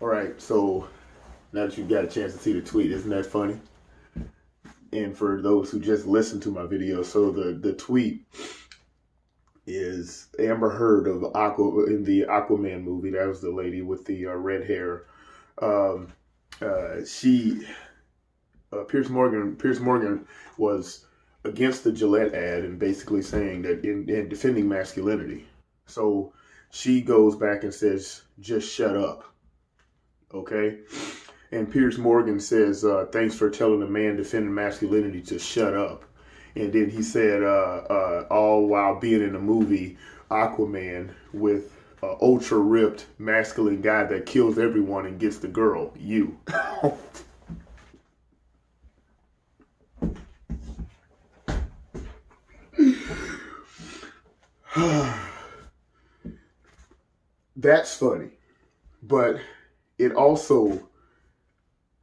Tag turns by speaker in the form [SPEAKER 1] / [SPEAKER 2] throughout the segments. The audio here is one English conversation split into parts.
[SPEAKER 1] All right, so now that you got a chance to see the tweet, isn't that funny? And for those who just listened to my video, so the tweet is Amber Heard of Aqua in the Aquaman movie. That was the lady with the red hair. Um, she Piers Morgan was against the Gillette ad and basically saying that in defending masculinity. So she goes back and says, "Just shut up." Okay. And Piers Morgan says, thanks for telling a man defending masculinity to shut up. And then he said, all while being in a movie, Aquaman, with an ultra ripped masculine guy that kills everyone and gets the girl, you. That's funny. But it also,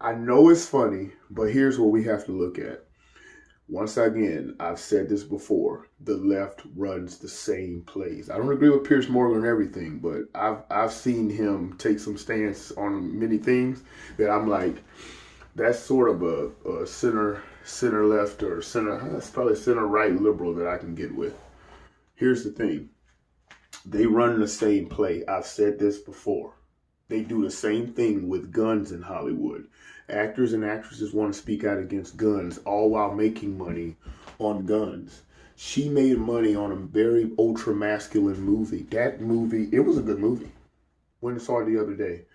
[SPEAKER 1] I know it's funny, but here's what we have to look at. Once again, I've said this before, the left runs the same plays. I don't agree with Piers Morgan on everything, but I've seen him take some stance on many things that I'm like, that's sort of a center left or center, it's probably center right liberal that I can get with. Here's the thing. They run the same play. I've said this before. They do the same thing with guns in Hollywood. Actors and actresses want to speak out against guns, all while making money on guns. She made money on a very ultra masculine movie. That movie, it was a good movie. Went and saw it the other day.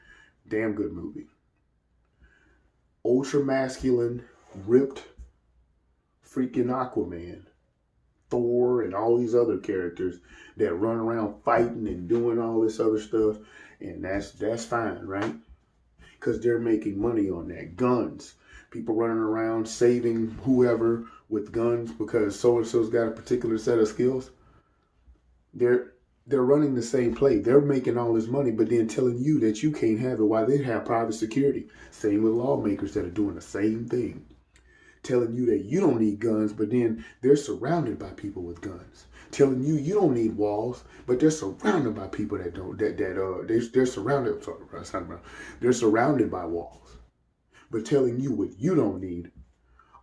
[SPEAKER 1] Damn good movie. Ultra masculine, ripped freaking Aquaman, Thor, and all these other characters that run around fighting and doing all this other stuff. And that's fine, right? Because they're making money on that. Guns. People running around saving whoever with guns because so-and-so's got a particular set of skills. They're running the same play. They're making all this money, but then telling you that you can't have it while they have private security. Same with lawmakers that are doing the same thing. Telling you that you don't need guns, but then they're surrounded by people with guns. Telling you you don't need walls, but they're surrounded by people that don't. They're surrounded. Sorry, they're surrounded by walls, but telling you what you don't need,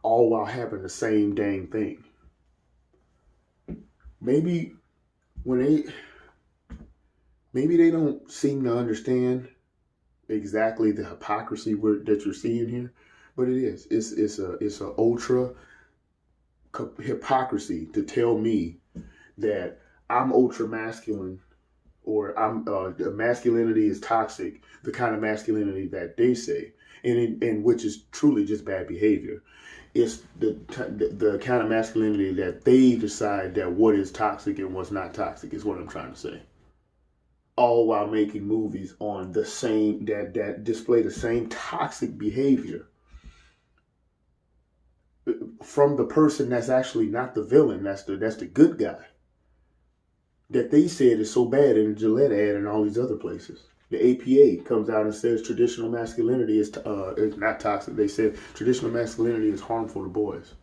[SPEAKER 1] all while having the same dang thing. Maybe maybe they don't seem to understand exactly the hypocrisy that you're seeing here, but it is. It's a ultra hypocrisy to tell me that I'm ultra masculine or I'm masculinity is toxic, the kind of masculinity that they say, and which is truly just bad behavior. It's the kind of masculinity that they decide that what is toxic and what's not toxic is what I'm trying to say. All while making movies on the same that display the same toxic behavior from the person that's actually not the villain, that's the good guy. That they said is so bad in the Gillette ad and all these other places. The APA comes out and says traditional masculinity is not toxic. They said traditional masculinity is harmful to boys.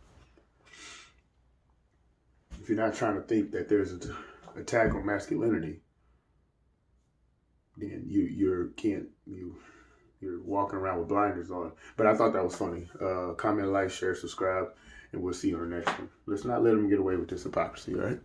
[SPEAKER 1] If you're not trying to think that there's an attack on masculinity, then you're walking around with blinders on. But I thought that was funny. Comment, like, share, subscribe, and we'll see you on the next one. Let's not let them get away with this hypocrisy, all right?